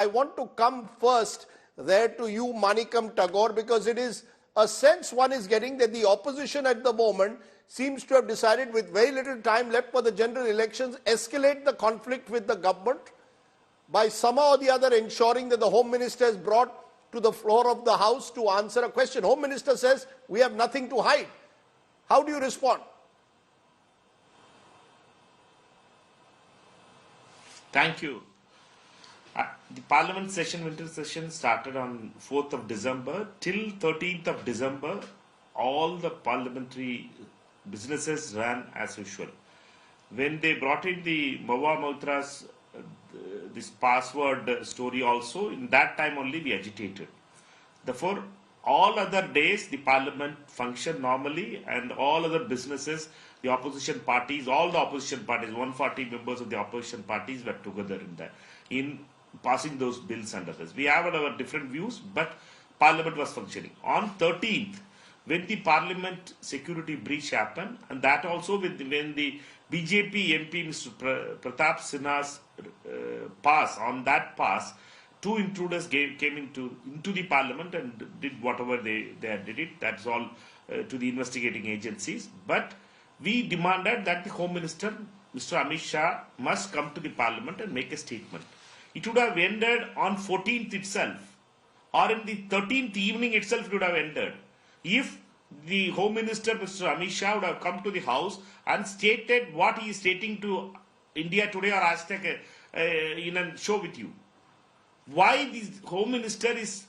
I want to come first there to you, Manikam Tagore, because it is a sense one is getting that the opposition at the moment seems to have decided, with very little time left for the general elections, escalate the conflict with the government by somehow or the other ensuring that the Home Minister is brought to the floor of the House to answer a question. Home Minister says, we have nothing to hide. How do you respond? Thank you. The Parliament session, winter session, started on 4th of December. Till 13th of December, all the parliamentary businesses ran as usual. When they brought in the Mawa Mautra's this password story also, in that time only we agitated. Therefore, all other days the Parliament functioned normally, and all other businesses, the opposition parties, all the opposition parties, 140 members of the opposition parties were together in passing those bills and others. We have our different views, but Parliament was functioning. On 13th, when the Parliament security breach happened, and that also when the BJP MP Mr. Pratap Sinha's pass, on that pass, two intruders came into the Parliament and did whatever they did it. That's all to the investigating agencies. But we demanded that the Home Minister, Mr. Amit Shah, must come to the Parliament and make a statement. It would have ended on 14th itself, or in the 13th evening itself it would have ended, if the Home Minister, Mr. Amit Shah, would have come to the House and stated what he is stating to India Today or Aztec in a show with you. Why the Home Minister is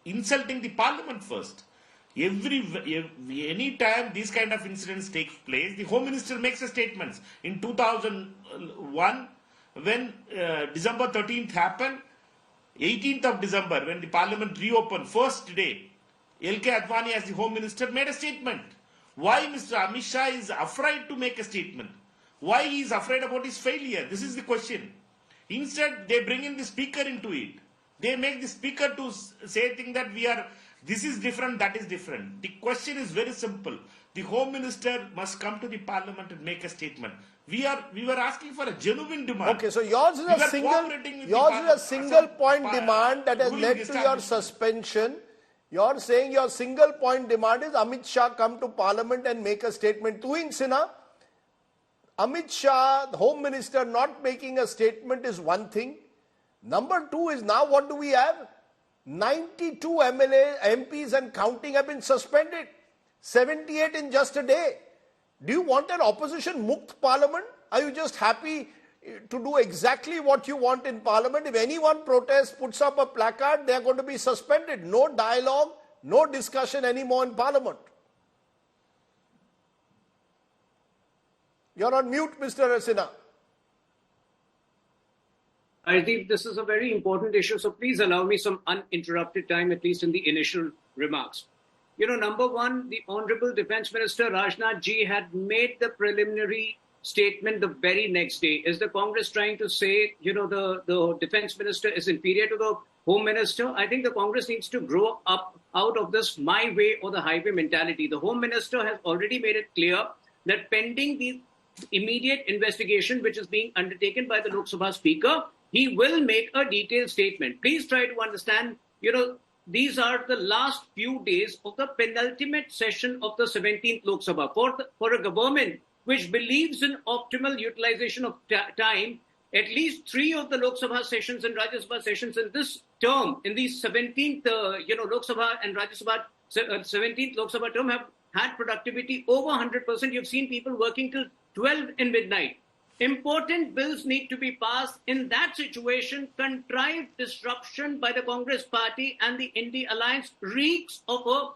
insulting the Parliament first? Any time these kind of incidents take place, the Home Minister makes a statement. In 2001, when December 13th happened, 18th of December, when the Parliament reopened, first day, L.K. Advani as the Home Minister made a statement. Why Mr. Amit Shah is afraid to make a statement? Why he is afraid about his failure? This is the question. Instead, they bring in the speaker into it. They make the speaker to say things that this is different, that is different. The question is very simple. The Home Minister must come to the Parliament and make a statement. We were asking for a genuine demand. Okay, so yours is a single point demand that has led to your suspension. You're saying your single point demand is Amit Shah come to Parliament and make a statement. Tuhin Sinha, Amit Shah, the Home Minister, not making a statement is one thing. Number two is, now what do we have? 92 MPs and counting have been suspended. 78 in just a day. Do you want an opposition mukt Parliament? Are you just happy to do exactly what you want in Parliament? If anyone protests, puts up a placard, they are going to be suspended. No dialogue, no discussion anymore in Parliament. You're on mute, Mr. Sinha. I think this is a very important issue, so please allow me some uninterrupted time, at least in the initial remarks. Number one, the Honorable Defence Minister Rajnath Ji had made the preliminary statement the very next day. Is the Congress trying to say, the Defence Minister is inferior to the Home Minister? I think the Congress needs to grow up out of this my way or the highway mentality. The Home Minister has already made it clear that pending the immediate investigation which is being undertaken by the Lok Sabha Speaker, he will make a detailed statement. Please try to understand, these are the last few days of the penultimate session of the 17th Lok Sabha. For a government which believes in optimal utilization of time, at least 3 of the Lok Sabha sessions and Rajya Sabha sessions in this term, in the 17th Lok Sabha and Rajya Sabha 17th Lok Sabha term, have had productivity over 100%. You've seen people working till 12 in midnight. Important bills need to be passed. In that situation, contrived disruption by the Congress party and the India alliance reeks of a,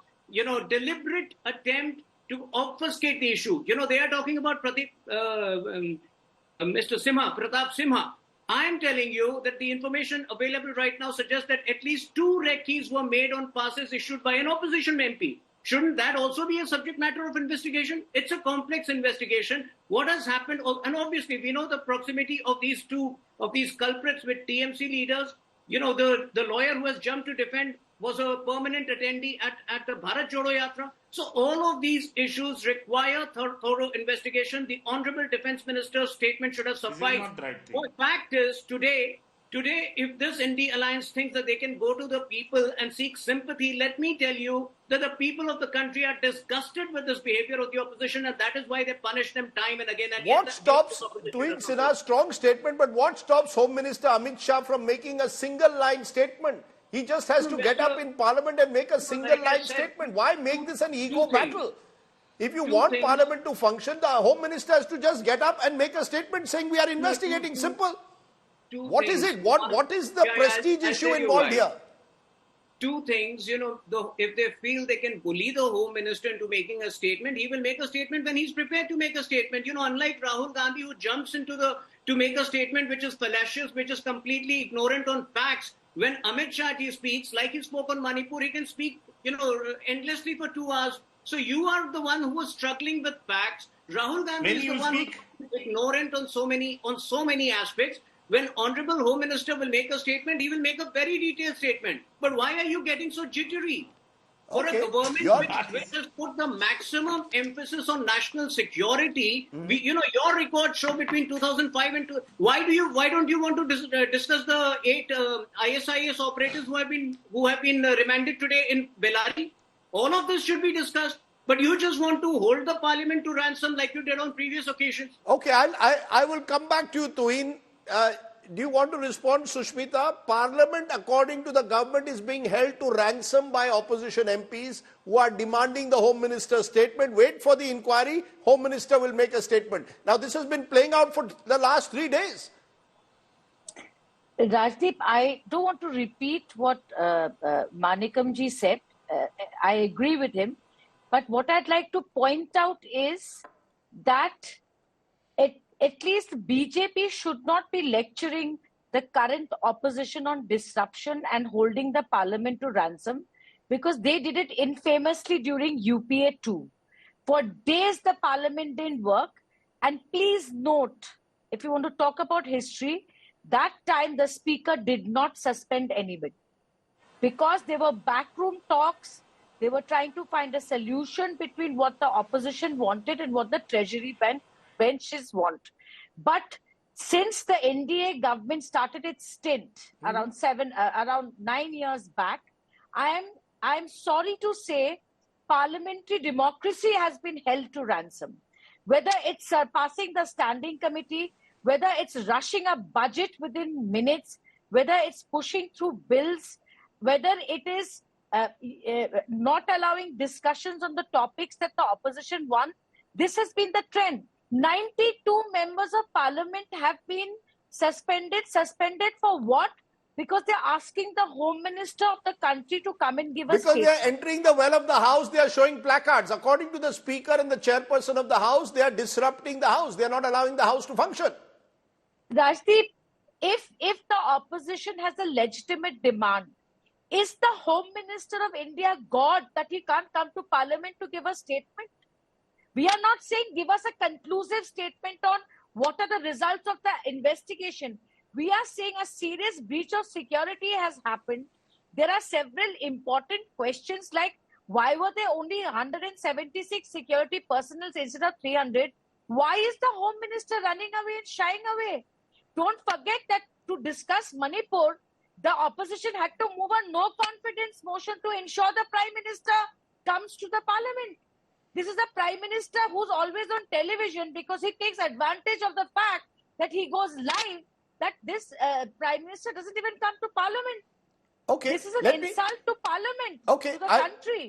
deliberate attempt to obfuscate the issue. They are talking about Mr. Pratap Simha. I am telling you that the information available right now suggests that at least 2 recce's were made on passes issued by an opposition MP. Shouldn't that also be a subject matter of investigation? It's a complex investigation. What has happened, and obviously we know the proximity of these culprits with TMC leaders. The lawyer who has jumped to defend was a permanent attendee at the Bharat Jodo Yatra. So all of these issues require thorough investigation. The Honorable Defence Minister's statement should have sufficed. The fact is, today, Today, if this India alliance thinks that they can go to the people and seek sympathy, let me tell you that the people of the country are disgusted with this behavior of the opposition, and that is why they punish them time and again. And What stops, doing Sinha's strong statement, but what stops Home Minister Amit Shah from making a single line statement? He just has to get up in Parliament and make a single line statement. Why make this an ego battle? If you want Parliament to function, the Home Minister has to just get up and make a statement saying we are investigating. Simple. What is it? What is the prestige issue involved here? Two things, if they feel they can bully the Home Minister into making a statement, he will make a statement when he's prepared to make a statement. Unlike Rahul Gandhi, who jumps to make a statement which is fallacious, which is completely ignorant on facts. When Amit Shah speaks, like he spoke on Manipur, he can speak, endlessly for 2 hours. So you are the one who is struggling with facts. Rahul Gandhi is the one who is ignorant on so many aspects. When Honorable Home Minister will make a statement, he will make a very detailed statement. But why are you getting so jittery? For a government which has put the maximum emphasis on national security, your records show between 2005 and why don't you want to discuss the 8 ISIS operatives who have been remanded today in Bellary? All of this should be discussed. But you just want to hold the Parliament to ransom like you did on previous occasions. Okay, I will come back to you, Tuhin. Do you want to respond, Sushmita? Parliament, according to the government, is being held to ransom by opposition MPs who are demanding the Home Minister's statement. Wait for the inquiry. Home Minister will make a statement. Now, this has been playing out for the last 3 days. Rajdeep, I don't want to repeat what Manikamji said. I agree with him. But what I'd like to point out is that at least BJP should not be lecturing the current opposition on disruption and holding the Parliament to ransom, because they did it infamously during UPA 2. For days, the Parliament didn't work. And please note, if you want to talk about history, that time the Speaker did not suspend anybody, because there were backroom talks. They were trying to find a solution between what the opposition wanted and what the Treasury benches want. But since the NDA government started its stint around 9 years back, I am sorry to say parliamentary democracy has been held to ransom. Whether it's surpassing the standing committee, whether it's rushing a budget within minutes, whether it's pushing through bills, whether it is not allowing discussions on the topics that the opposition want, this has been the trend. 92 members of Parliament have been suspended. Suspended for what? Because they're asking the Home Minister of the country to come and give us statement. Because they are entering the well of the House, they are showing placards. According to the Speaker and the Chairperson of the House, they are disrupting the House. They are not allowing the House to function. Rajdeep, if the opposition has a legitimate demand, is the Home Minister of India God that he can't come to Parliament to give a statement? We are not saying give us a conclusive statement on what are the results of the investigation. We are saying a serious breach of security has happened. There are several important questions like why were there only 176 security personnel instead of 300? Why is the Home Minister running away and shying away? Don't forget that to discuss Manipur, the opposition had to move a no confidence motion to ensure the Prime Minister comes to the Parliament. This is a Prime Minister who's always on television because he takes advantage of the fact that he goes live, that this Prime Minister doesn't even come to Parliament. Okay. This is an insult to Parliament, to the country.